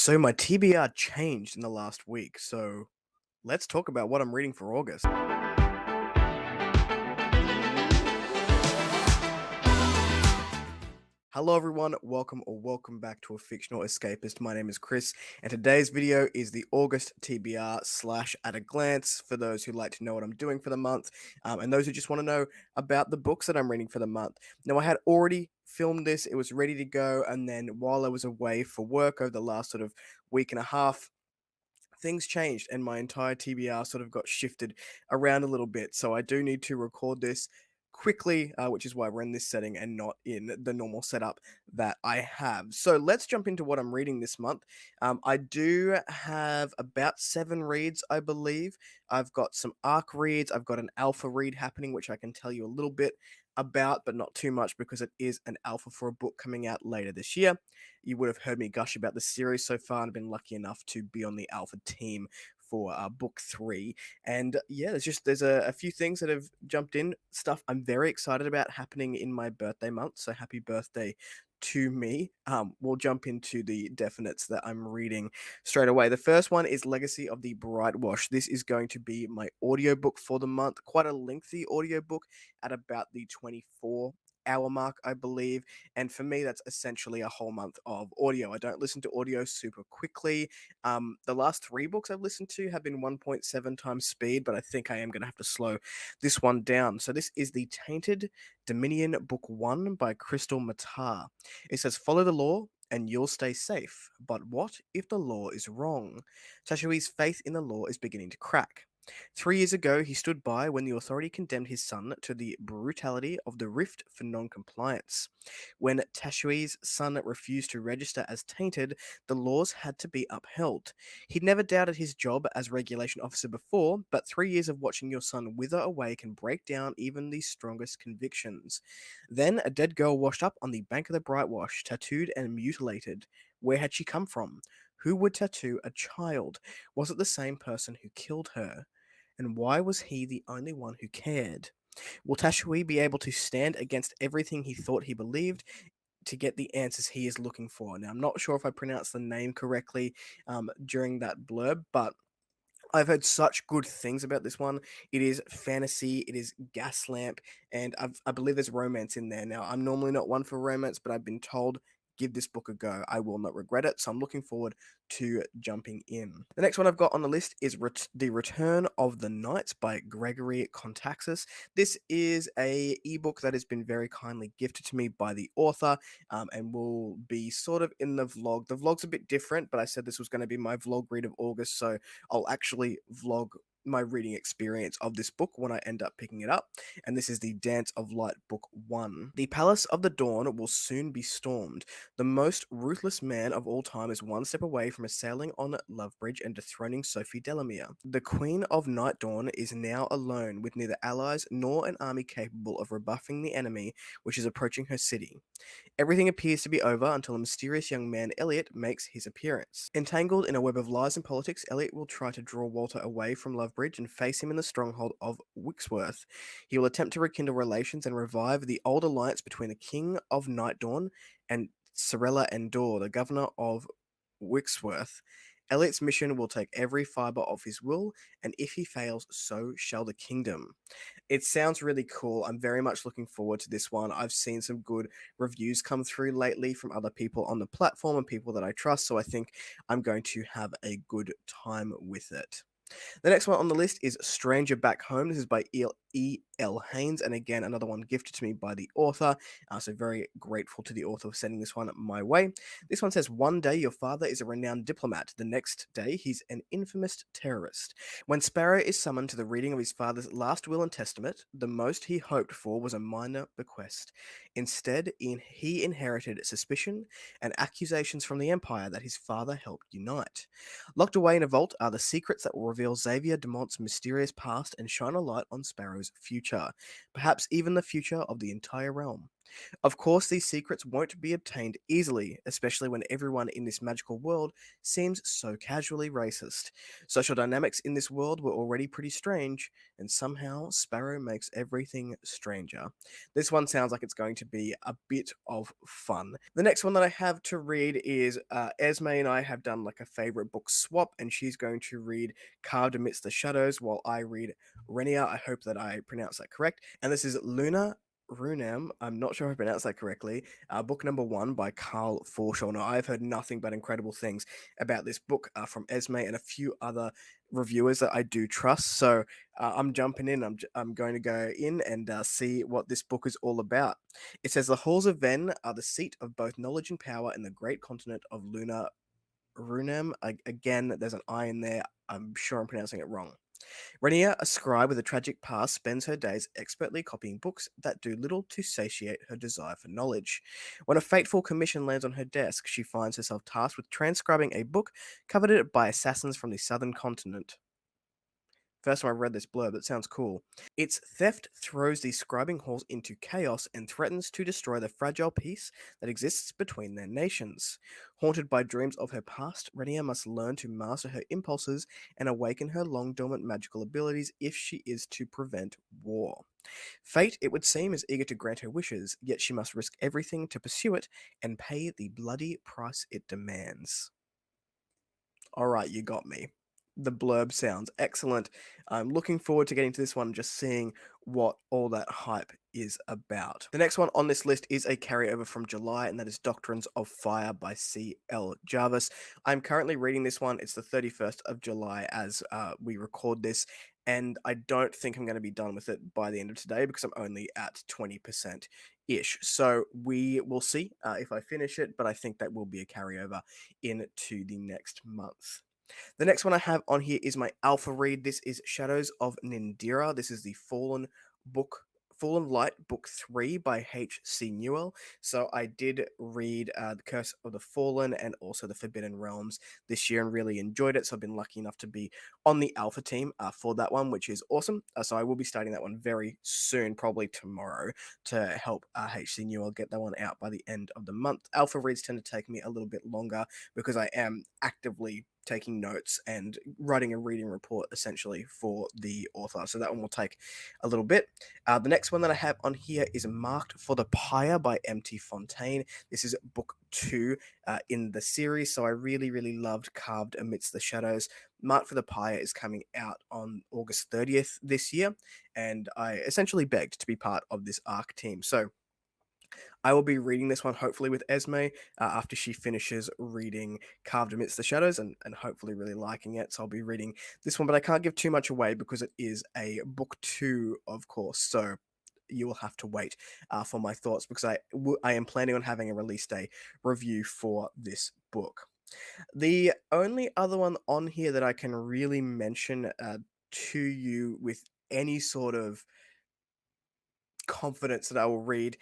So my TBR changed in the last week, so let's talk about what I'm reading for August. Hello everyone, welcome back to A Fictional Escapist. My name is Kris, and today's video is the August TBR slash at a glance for those who like to know what I'm doing for the month, and those who just want to know about the books that I'm reading for the month. Now, I had already filmed this, it was ready to go, and then while I was away for work over the last sort of week and a half, things changed and my entire TBR sort of got shifted around a little bit. So I do need to record this quickly, which is why we're in this setting and not in the normal setup that I have. So let's jump into what I'm reading this month. I do have about 7 reads, I believe. I've got some ARC reads, I've got an alpha read happening, which I can tell you a little bit about, but not too much because it is an alpha for a book coming out later this year. You would have heard me gush about the series so far, and I've been lucky enough to be on the alpha team for book 3. And yeah, there's a few things that have jumped in, stuff I'm very excited about happening in my birthday month. So happy birthday to me. We'll jump into the definites that I'm reading straight away. The first one is Legacy of the Brightwash. This is going to be my audiobook for the month, quite a lengthy audiobook at about the 24-hour mark, I believe. And for me, that's essentially a whole month of audio. I don't listen to audio super quickly. The last 3 books I've listened to have been 1.7 times speed, but I think I am going to have to slow this one down. So this is the Tainted Dominion Book 1 by Crystal Matar. It says, follow the law and you'll stay safe. But what if the law is wrong? Tashui's faith in the law is beginning to crack. 3 years ago, he stood by when the authority condemned his son to the brutality of the Rift for non-compliance. When Tashui's son refused to register as tainted, the laws had to be upheld. He'd never doubted his job as regulation officer before, but 3 years of watching your son wither away can break down even the strongest convictions. Then a dead girl washed up on the bank of the Brightwash, tattooed and mutilated. Where had she come from? Who would tattoo a child? Was it the same person who killed her? And why was he the only one who cared? Will Tashui be able to stand against everything he thought he believed to get the answers he is looking for? Now, I'm not sure if I pronounced the name correctly during that blurb, but I've heard such good things about this one. It is fantasy, it is Gaslamp, and I believe there's romance in there. Now, I'm normally not one for romance, but I've been told give this book a go. I will not regret it, so I'm looking forward to jumping in. The next one I've got on the list is The Return of the Knights by Gregory Contaxis. This is a ebook that has been very kindly gifted to me by the author, and will be sort of in the vlog. The vlog's a bit different, but I said this was going to be my vlog read of August, so I'll actually vlog my reading experience of this book when I end up picking it up. And this is the Dance of Light Book 1. The Palace of the Dawn will soon be stormed. The most ruthless man of all time is one step away from assailing on Lovebridge and dethroning Sophie Delamere. The Queen of Night Dawn is now alone, with neither allies nor an army capable of rebuffing the enemy which is approaching her city. Everything appears to be over until a mysterious young man, Elliot, makes his appearance. Entangled in a web of lies and politics, Elliot will try to draw Walter away from Lovebridge and face him in the stronghold of Wixworth. He will attempt to rekindle relations and revive the old alliance between the King of Night Dawn and Sorella Endor, the governor of Wixworth. Elliot's mission will take every fiber of his will, and if he fails, so shall the kingdom. It sounds really cool. I'm very much looking forward to this one. I've seen some good reviews come through lately from other people on the platform and people that I trust, so I think I'm going to have a good time with it. The next one on the list is Stranger Back Home. This is by E.L. Haynes, and again, another one gifted to me by the author. So very grateful to the author for sending this one my way. This one says, one day your father is a renowned diplomat. The next day, he's an infamous terrorist. When Sparrow is summoned to the reading of his father's last will and testament, the most he hoped for was a minor bequest. Instead, he inherited suspicion and accusations from the Empire that his father helped unite. Locked away in a vault are the secrets that will reveal Xavier Dumont's mysterious past and shine a light on Sparrow's future, perhaps even the future of the entire realm. Of course, these secrets won't be obtained easily, especially when everyone in this magical world seems so casually racist. Social dynamics in this world were already pretty strange, and somehow Sparrow makes everything stranger. This one sounds like it's going to be a bit of fun. The next one that I have to read is Esme and I have done like a favorite book swap, and she's going to read Carved Amidst the Shadows while I read Renia. I hope that I pronounced that correct. And this is Luna Runem, I'm not sure if I pronounced that correctly. Book number one by Carl Forshaw. Now, I've heard nothing but incredible things about this book from Esme and a few other reviewers that I do trust. So I'm jumping in. I'm going to go in and see what this book is all about. It says the halls of Ven are the seat of both knowledge and power in the great continent of Luna Runem. Again, there's an I in there. I'm sure I'm pronouncing it wrong. Renia, a scribe with a tragic past, spends her days expertly copying books that do little to satiate her desire for knowledge. When a fateful commission lands on her desk, she finds herself tasked with transcribing a book coveted by assassins from the southern continent. First time I read this blurb, it sounds cool. Its theft throws the scribing halls into chaos and threatens to destroy the fragile peace that exists between their nations. Haunted by dreams of her past, Renia must learn to master her impulses and awaken her long dormant magical abilities if she is to prevent war. Fate, it would seem, is eager to grant her wishes, yet she must risk everything to pursue it and pay the bloody price it demands. Alright, you got me. The blurb sounds excellent. I'm looking forward to getting to this one, just seeing what all that hype is about. The next one on this list is a carryover from July, and that is Doctrines of Fire by C.L. Jarvis. I'm currently reading this one. It's the 31st of July as we record this, and I don't think I'm going to be done with it by the end of today because I'm only at 20% ish. So we will see if I finish it, but I think that will be a carryover into the next month. The next one I have on here is my alpha read. This is Shadows of Nyn'Dira. This is the Fallen Light Book 3 by H.C. Newell. So I did read The Curse of the Fallen and also The Forbidden Realms this year and really enjoyed it. So I've been lucky enough to be on the alpha team for that one, which is awesome. So I will be starting that one very soon, probably tomorrow, to help H.C. Newell get that one out by the end of the month. Alpha reads tend to take me a little bit longer because I am actively taking notes and writing a reading report essentially for the author. So that one will take a little bit. The next one that I have on here is Marked for the Pyre by M.T. Fontaine. This is book 2 in the series. So I really, really loved Carved Amidst the Shadows. Marked for the Pyre is coming out on August 30th this year. And I essentially begged to be part of this ARC team. So I will be reading this one hopefully with Esme after she finishes reading Carved Amidst the Shadows and hopefully really liking it. So I'll be reading this one, but I can't give too much away because it is a book 2, of course. So you will have to wait for my thoughts because I am planning on having a release day review for this book. The only other one on here that I can really mention to you with any sort of confidence that I will read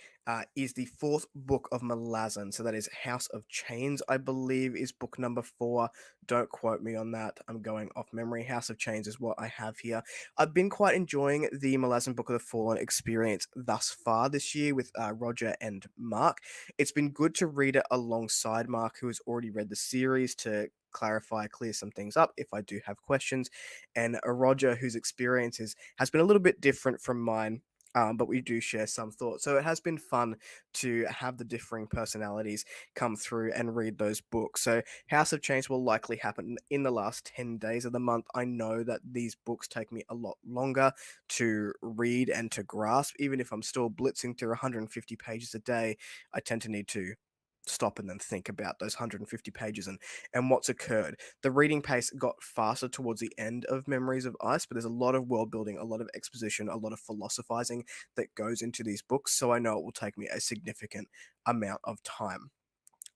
is the 4th book of Malazan. So that is House of Chains, I believe, is book number 4. Don't quote me on that. I'm going off memory. House of Chains is what I have here. I've been quite enjoying the Malazan Book of the Fallen experience thus far this year with Roger and Mark. It's been good to read it alongside Mark, who has already read the series, to clear some things up if I do have questions, and Roger, whose experiences has been a little bit different from mine, but we do share some thoughts. So it has been fun to have the differing personalities come through and read those books. So House of Change will likely happen in the last 10 days of the month. I know that these books take me a lot longer to read and to grasp. Even if I'm still blitzing through 150 pages a day, I tend to need to stop and then think about those 150 pages and what's occurred. The reading pace got faster towards the end of Memories of Ice, but there's a lot of world building, a lot of exposition, a lot of philosophizing that goes into these books, so I know it will take me a significant amount of time.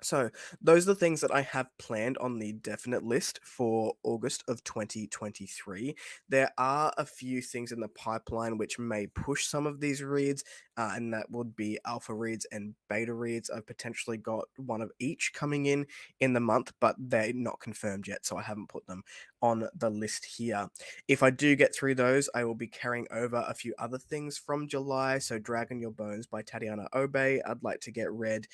So, those are the things that I have planned on the definite list for August of 2023. There are a few things in the pipeline which may push some of these reads and that would be alpha reads and beta reads. I've potentially got one of each coming in the month, but they're not confirmed yet, so I haven't put them on the list here. If I do get through those, I will be carrying over a few other things from July. So Dragon Your Bones by Tatiana Obey. I'd like to get read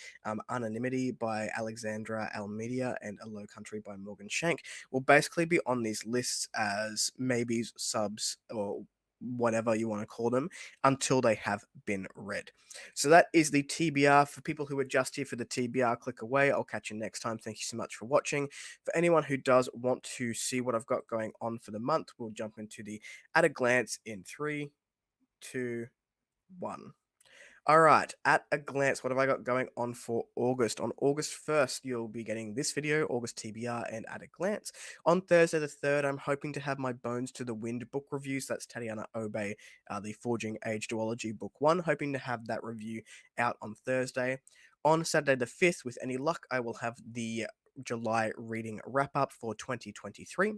Anonymity by Alexandra Almeida and A Low Country by Morgan Shank will basically be on these lists as maybes, subs, or whatever you want to call them, until they have been read. So that is the TBR. For people who are just here for the TBR, click away. I'll catch you next time. Thank you so much for watching. For anyone who does want to see what I've got going on for the month, we'll jump into the At a Glance in 3, 2, 1. All right, at a glance, what have I got going on for August? On August 1st, you'll be getting this video, August TBR and At a Glance. On Thursday the 3rd, I'm hoping to have my Bones to the Wind book reviews. That's Tatiana Obey, the Forging Age Duology Book 1. Hoping to have that review out on Thursday. On Saturday the 5th, with any luck, I will have the July reading wrap up for 2023.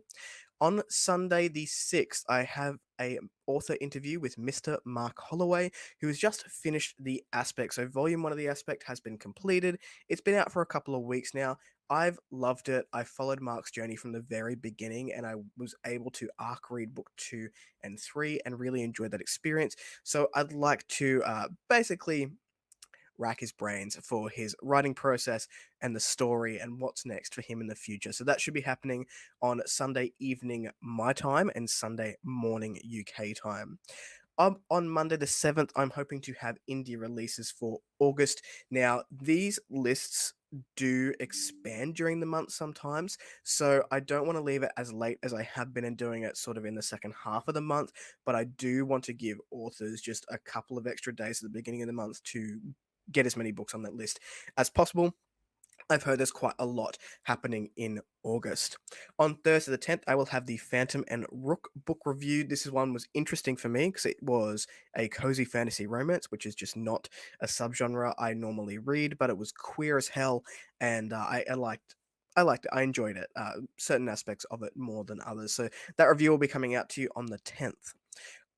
On Sunday the 6th, I have a author interview with Mr. Mark Holloway, who has just finished the Aspect. So volume 1 of the Aspect has been completed. It's been out for a couple of weeks now. I've loved it. I followed Mark's journey from the very beginning, and I was able to arc read book 2 and 3 and really enjoyed that experience. So I'd like to basically rack his brains for his writing process and the story and what's next for him in the future. So that should be happening on Sunday evening my time and Sunday morning UK time. On Monday the 7th, I'm hoping to have indie releases for August. Now, these lists do expand during the month sometimes, so I don't want to leave it as late as I have been in doing it sort of in the second half of the month, but I do want to give authors just a couple of extra days at the beginning of the month to get as many books on that list as possible. I've heard there's quite a lot happening in August. On Thursday the 10th, I will have the Phantom and Rook book review. This is one was interesting for me because it was a cozy fantasy romance, which is just not a subgenre I normally read, but it was queer as hell, and I liked. I liked it. I enjoyed it. Certain aspects of it more than others. So that review will be coming out to you on the 10th.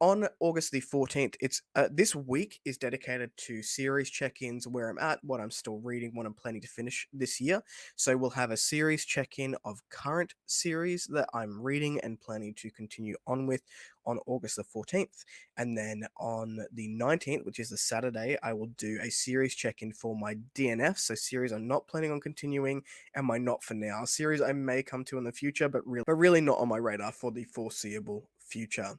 On August the 14th, it's this week is dedicated to series check-ins, where I'm at, what I'm still reading, what I'm planning to finish this year. So we'll have a series check-in of current series that I'm reading and planning to continue on with on August the 14th. And then on the 19th, which is the Saturday, I will do a series check-in for my DNF, so series I'm not planning on continuing, and my Not For Now series I may come to in the future, but really not on my radar for the foreseeable future.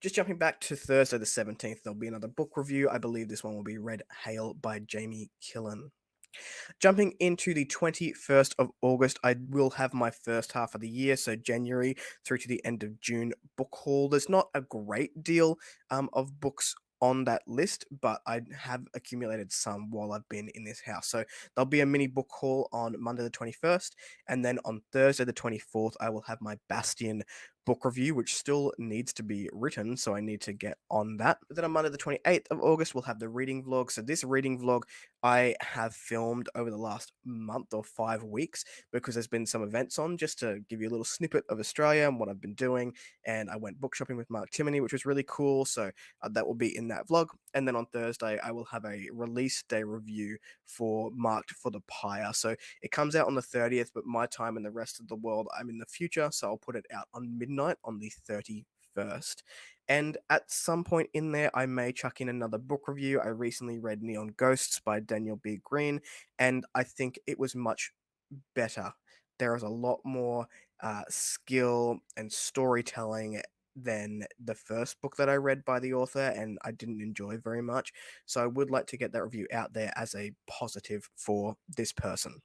Just jumping back to Thursday the 17th, there'll be another book review. I believe this one will be Red Hail by Jamie Killen. Jumping into the 21st of August, I will have my first half of the year, so January through to the end of June book haul. There's not a great deal of books on that list, but I have accumulated some while I've been in this house. So there'll be a mini book haul on Monday the 21st, and then on Thursday the 24th, I will have my Bastion book review, which still needs to be written, so I need to get on that. But then on Monday the 28th of August, we'll have the reading vlog. So this reading vlog I have filmed over the last month or 5 weeks because there's been some events on, just to give you a little snippet of Australia and what I've been doing. And I went book shopping with Mark Timoney, which was really cool. So that will be in that vlog. And then on Thursday, I will have a release day review for Marked for the Pyre. So it comes out on the 30th, but my time in the rest of the world, I'm in the future. So I'll put it out on midnight on the 31st. And at some point in there, I may chuck in another book review. I recently read Neon Ghosts by Daniel B. Green, and I think it was much better. There is a lot more skill and storytelling than the first book that I read by the author, and I didn't enjoy very much. So I would like to get that review out there as a positive for this person.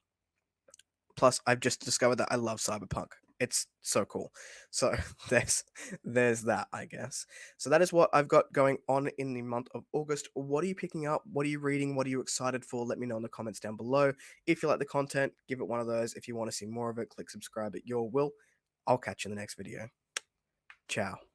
Plus, I've just discovered that I love cyberpunk. It's so cool. So there's that, I guess. So that is what I've got going on in the month of August. What are you picking up? What are you reading? What are you excited for? Let me know in the comments down below. If you like the content, give it one of those. If you want to see more of it, click subscribe at your will. I'll catch you in the next video. Ciao.